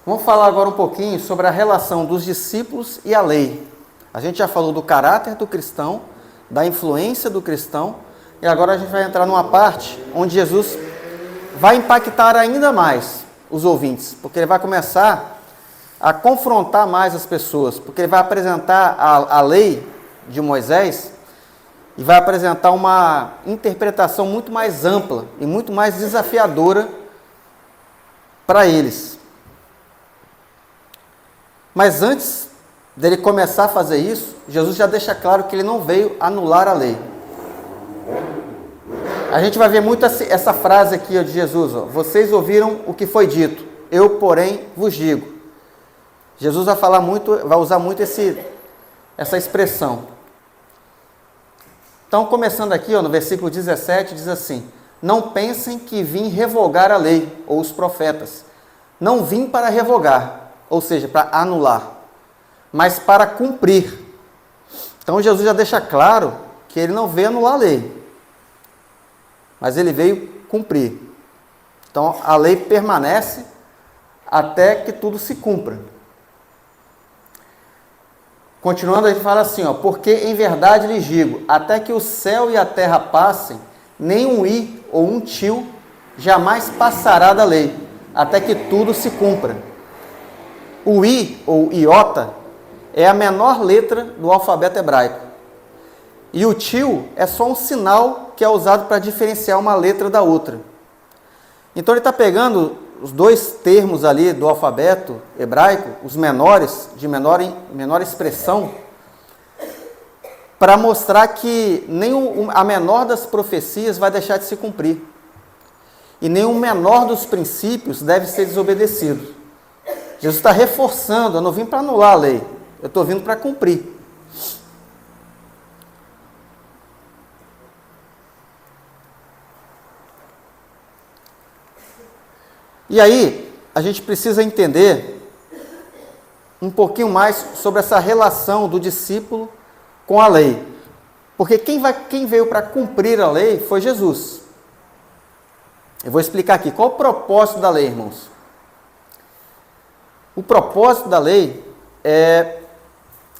Vamos falar agora um pouquinho sobre a relação dos discípulos e a lei. A gente já falou do caráter do cristão, da influência do cristão, e agora a gente vai entrar numa parte onde Jesus vai impactar ainda mais os ouvintes, porque ele vai começar a confrontar mais as pessoas, porque ele vai apresentar a lei de Moisés e vai apresentar uma interpretação muito mais ampla e muito mais desafiadora para eles. Mas antes dele começar a fazer isso, Jesus já deixa claro que ele não veio anular a lei. A gente vai ver muito essa frase aqui de Jesus, vocês ouviram o que foi dito, eu, porém, vos digo. Jesus vai usar muito essa expressão. Então, começando aqui, no versículo 17, diz assim: não pensem que vim revogar a lei ou os profetas. Não vim para revogar, ou seja, para anular, mas para cumprir. Então, Jesus já deixa claro que ele não veio anular a lei, mas ele veio cumprir. Então, a lei permanece até que tudo se cumpra. Continuando, ele fala assim, porque em verdade lhes digo, até que o céu e a terra passem, nem um i ou um tio jamais passará da lei, até que tudo se cumpra. O i ou iota é a menor letra do alfabeto hebraico. E o tio é só um sinal que é usado para diferenciar uma letra da outra. Então ele está pegando os dois termos ali do alfabeto hebraico, os menores, de menor expressão, para mostrar que nem a menor das profecias vai deixar de se cumprir. E nem o menor dos princípios deve ser desobedecido. Jesus está reforçando, eu não vim para anular a lei, eu estou vindo para cumprir. E aí, a gente precisa entender um pouquinho mais sobre essa relação do discípulo com a lei. Porque quem veio para cumprir a lei foi Jesus. Eu vou explicar aqui, qual o propósito da lei, irmãos? O propósito da lei é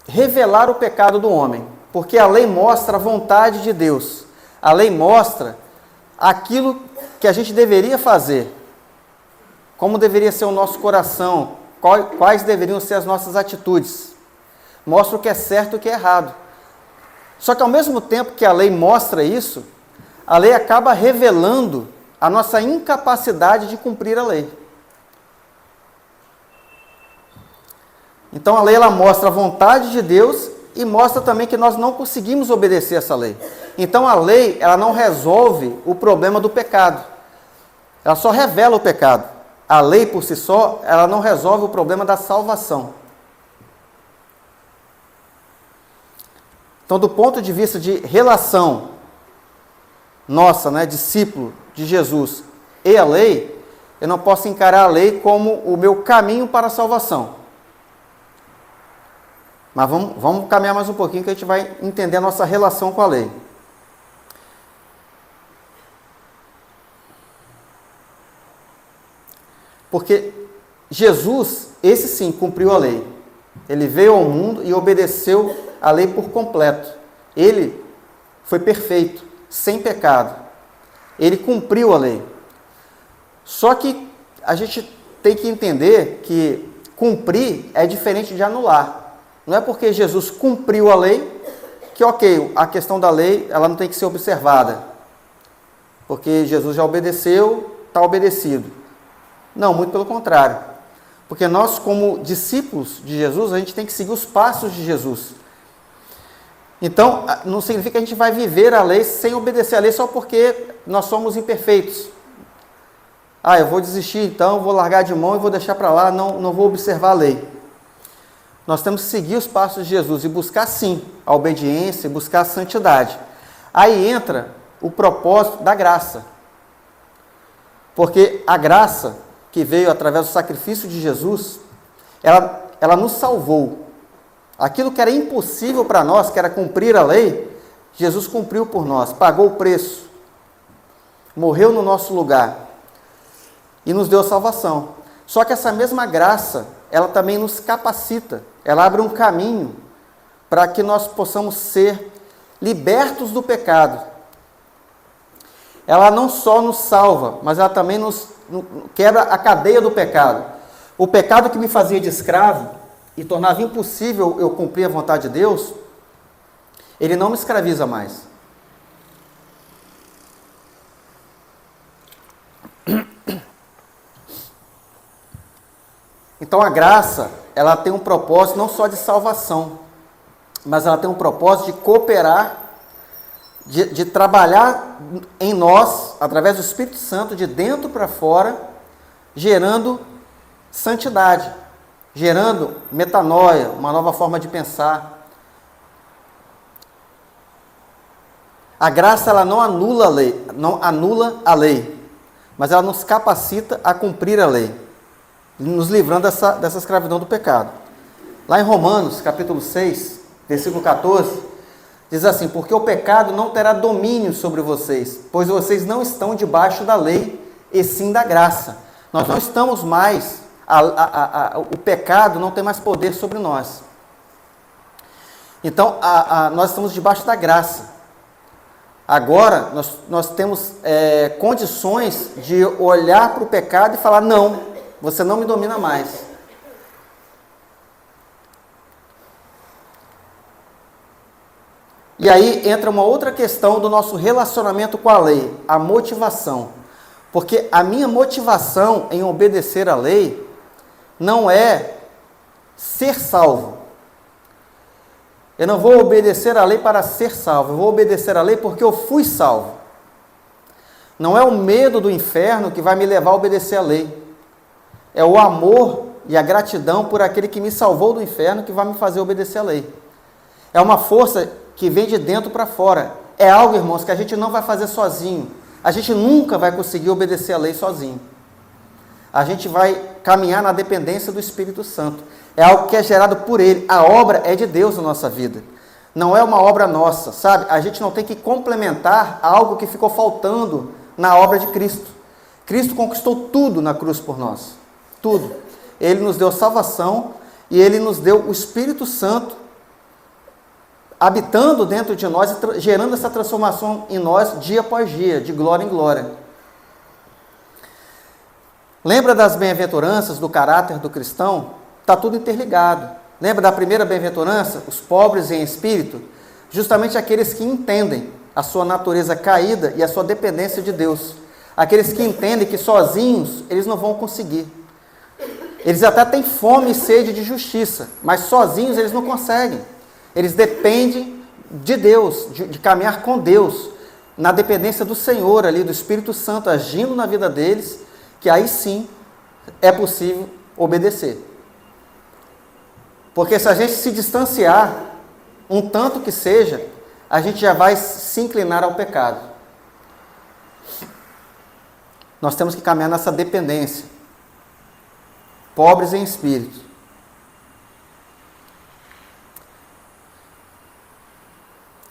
revelar o pecado do homem, porque a lei mostra a vontade de Deus. A lei mostra aquilo que a gente deveria fazer, como deveria ser o nosso coração, quais deveriam ser as nossas atitudes. Mostra o que é certo e o que é errado. Só que ao mesmo tempo que a lei mostra isso, a lei acaba revelando a nossa incapacidade de cumprir a lei. Então a lei ela mostra a vontade de Deus e mostra também que nós não conseguimos obedecer essa lei. Então a lei ela não resolve o problema do pecado. Ela só revela o pecado. A lei por si só, ela não resolve o problema da salvação. Então, do ponto de vista de relação nossa, discípulo de Jesus e a lei, eu não posso encarar a lei como o meu caminho para a salvação. Mas vamos caminhar mais um pouquinho que a gente vai entender a nossa relação com a lei. Porque Jesus, esse sim, cumpriu a lei. Ele veio ao mundo e obedeceu a lei por completo. Ele foi perfeito, sem pecado. Ele cumpriu a lei. Só que a gente tem que entender que cumprir é diferente de anular. Não é porque Jesus cumpriu a lei que, ok, a questão da lei ela não tem que ser observada. Porque Jesus já obedeceu, está obedecido. Não, muito pelo contrário. Porque nós, como discípulos de Jesus, a gente tem que seguir os passos de Jesus. Então, não significa que a gente vai viver a lei sem obedecer a lei só porque nós somos imperfeitos. Eu vou desistir então, vou largar de mão e vou deixar para lá, não vou observar a lei. Nós temos que seguir os passos de Jesus e buscar sim a obediência, buscar a santidade. Aí entra o propósito da graça. Porque a graça que veio através do sacrifício de Jesus, ela nos salvou. Aquilo que era impossível para nós, que era cumprir a lei, Jesus cumpriu por nós, pagou o preço, morreu no nosso lugar e nos deu salvação. Só que essa mesma graça, ela também nos capacita, ela abre um caminho para que nós possamos ser libertos do pecado. Ela não só nos salva, mas ela também nos quebra a cadeia do pecado. O pecado que me fazia de escravo e tornava impossível eu cumprir a vontade de Deus, ele não me escraviza mais. Então a graça, ela tem um propósito não só de salvação, mas ela tem um propósito de cooperar, de trabalhar em nós, através do Espírito Santo, de dentro para fora, gerando santidade, gerando metanoia, uma nova forma de pensar. A graça, ela não anula a lei, mas ela nos capacita a cumprir a lei, nos livrando dessa escravidão do pecado. Lá em Romanos, capítulo 6, versículo 14, diz assim: porque o pecado não terá domínio sobre vocês, pois vocês não estão debaixo da lei, e sim da graça. Nós não estamos mais, o pecado não tem mais poder sobre nós. Então, nós estamos debaixo da graça. Agora, nós temos condições de olhar para o pecado e falar: não, você não me domina mais. E aí entra uma outra questão do nosso relacionamento com a lei, a motivação. Porque a minha motivação em obedecer à lei não é ser salvo. Eu não vou obedecer à lei para ser salvo, eu vou obedecer à lei porque eu fui salvo. Não é o medo do inferno que vai me levar a obedecer à lei. É o amor e a gratidão por aquele que me salvou do inferno que vai me fazer obedecer à lei. É uma força que vem de dentro para fora. É algo, irmãos, que a gente não vai fazer sozinho. A gente nunca vai conseguir obedecer à lei sozinho. A gente vai caminhar na dependência do Espírito Santo. É algo que é gerado por Ele. A obra é de Deus na nossa vida. Não é uma obra nossa, sabe? A gente não tem que complementar algo que ficou faltando na obra de Cristo. Cristo conquistou tudo na cruz por nós. Tudo. Ele nos deu salvação e Ele nos deu o Espírito Santo habitando dentro de nós e gerando essa transformação em nós dia após dia, de glória em glória. Lembra das bem-aventuranças, do caráter do cristão? Está tudo interligado. Lembra da primeira bem-aventurança? Os pobres em espírito? Justamente aqueles que entendem a sua natureza caída e a sua dependência de Deus. Aqueles que entendem que sozinhos eles não vão conseguir. Eles até têm fome e sede de justiça, mas sozinhos eles não conseguem. Eles dependem de Deus, de caminhar com Deus, na dependência do Senhor ali, do Espírito Santo agindo na vida deles, que aí sim é possível obedecer. Porque se a gente se distanciar, um tanto que seja, a gente já vai se inclinar ao pecado. Nós temos que caminhar nessa dependência. Pobres em espírito.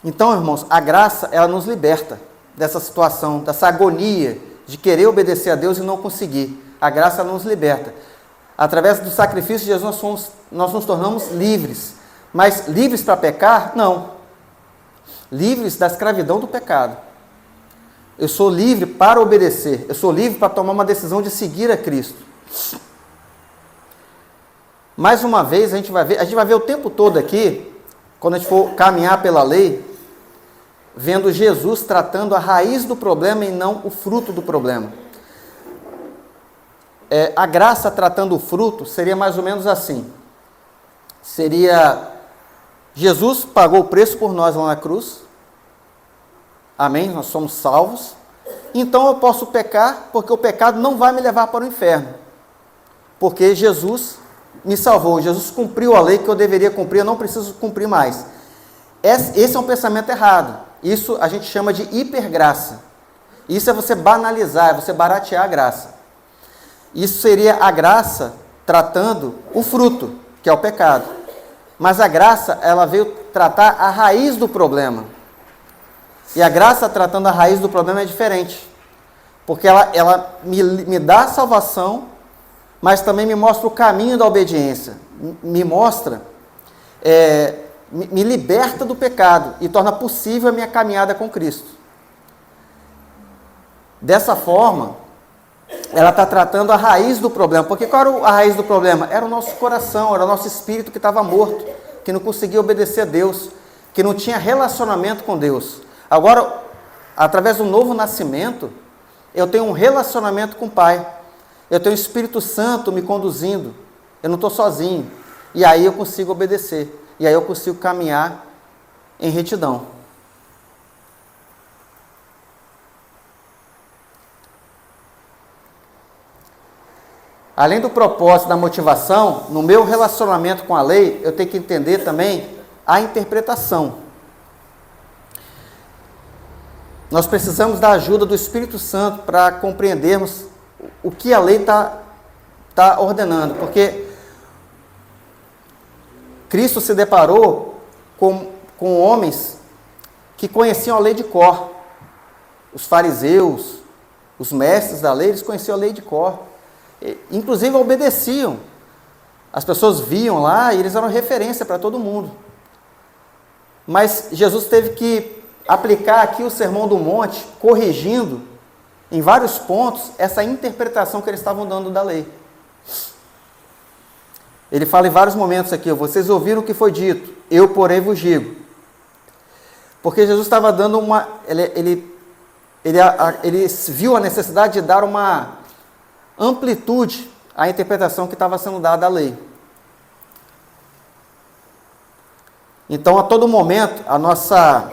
Então, irmãos, a graça, ela nos liberta dessa situação, dessa agonia de querer obedecer a Deus e não conseguir. A graça, ela nos liberta. Através do sacrifício de Jesus, nós nos tornamos livres. Mas livres para pecar? Não. Livres da escravidão do pecado. Eu sou livre para obedecer. Eu sou livre para tomar uma decisão de seguir a Cristo. Mais uma vez, a gente vai ver o tempo todo aqui, quando a gente for caminhar pela lei, vendo Jesus tratando a raiz do problema e não o fruto do problema. A graça tratando o fruto seria mais ou menos assim. Seria, Jesus pagou o preço por nós lá na cruz. Amém? Nós somos salvos. Então eu posso pecar, porque o pecado não vai me levar para o inferno. Porque Jesus me salvou. Jesus cumpriu a lei que eu deveria cumprir, eu não preciso cumprir mais. Esse é um pensamento errado. Isso a gente chama de hipergraça. Isso é você banalizar, é você baratear a graça. Isso seria a graça tratando o fruto, que é o pecado. Mas a graça, ela veio tratar a raiz do problema. E a graça tratando a raiz do problema é diferente. Porque ela me dá a salvação, mas também me mostra o caminho da obediência, me mostra, me liberta do pecado e torna possível a minha caminhada com Cristo. Dessa forma, ela está tratando a raiz do problema. Porque qual era a raiz do problema? Era o nosso coração, era o nosso espírito que estava morto, que não conseguia obedecer a Deus, que não tinha relacionamento com Deus. Agora, através do novo nascimento, eu tenho um relacionamento com o Pai. Eu tenho o Espírito Santo me conduzindo. Eu não estou sozinho. E aí eu consigo obedecer. E aí eu consigo caminhar em retidão. Além do propósito, da motivação, no meu relacionamento com a lei, eu tenho que entender também a interpretação. Nós precisamos da ajuda do Espírito Santo para compreendermos o que a lei está ordenando, porque Cristo se deparou com homens que conheciam a lei de cor. Os fariseus, os mestres da lei, eles conheciam a lei de cor. Inclusive obedeciam. As pessoas viam lá e eles eram referência para todo mundo. Mas Jesus teve que aplicar aqui o Sermão do Monte, corrigindo em vários pontos essa interpretação que eles estavam dando da lei. Ele fala em vários momentos aqui: vocês ouviram o que foi dito, eu porém vos digo. Porque Jesus estava dando ele viu a necessidade de dar uma amplitude à interpretação que estava sendo dada à lei. Então, a todo momento, a nossa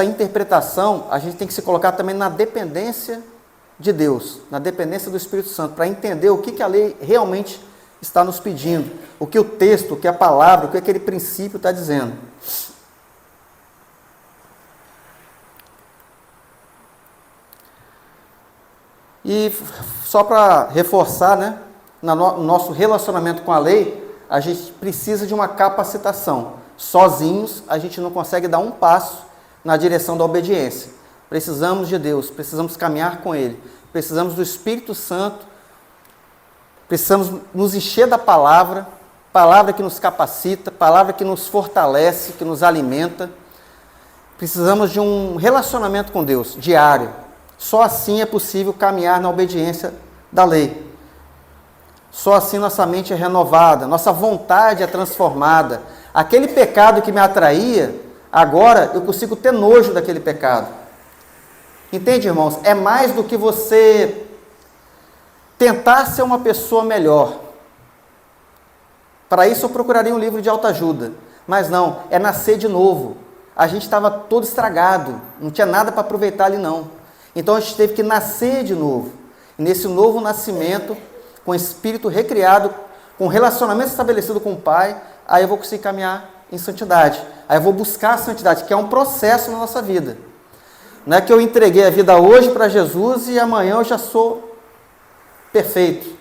interpretação, a gente tem que se colocar também na dependência de Deus, na dependência do Espírito Santo, para entender o que a lei realmente está nos pedindo, o que o texto, o que a palavra, o que aquele princípio está dizendo. E só para reforçar, né, no nosso relacionamento com a lei, a gente precisa de uma capacitação. Sozinhos, a gente não consegue dar um passo na direção da obediência. Precisamos de Deus, precisamos caminhar com Ele, precisamos do Espírito Santo, precisamos nos encher da palavra, palavra que nos capacita, palavra que nos fortalece, que nos alimenta. Precisamos de um relacionamento com Deus, diário. Só assim é possível caminhar na obediência da lei. Só assim nossa mente é renovada, nossa vontade é transformada. Aquele pecado que me atraía, agora eu consigo ter nojo daquele pecado. Entende, irmãos? É mais do que você tentar ser uma pessoa melhor. Para isso eu procuraria um livro de autoajuda. Mas não, é nascer de novo. A gente estava todo estragado, não tinha nada para aproveitar ali não. Então a gente teve que nascer de novo. E nesse novo nascimento, com o espírito recriado, com relacionamento estabelecido com o Pai, aí eu vou conseguir caminhar em santidade. Aí eu vou buscar a santidade, que é um processo na nossa vida. Não é que eu entreguei a vida hoje para Jesus e amanhã eu já sou perfeito.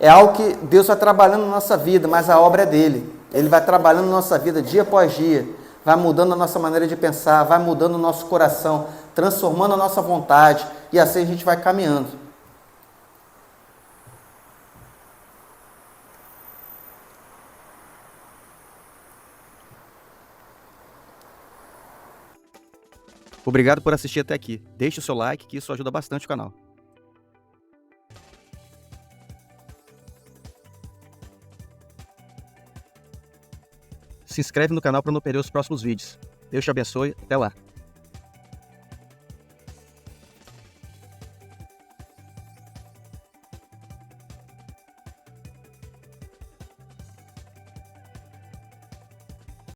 É algo que Deus vai trabalhando na nossa vida, mas a obra é dele. Ele vai trabalhando na nossa vida dia após dia, vai mudando a nossa maneira de pensar, vai mudando o nosso coração, transformando a nossa vontade, e assim a gente vai caminhando. Obrigado por assistir até aqui. Deixe o seu like, que isso ajuda bastante o canal. Se inscreve no canal para não perder os próximos vídeos. Deus te abençoe. Até lá.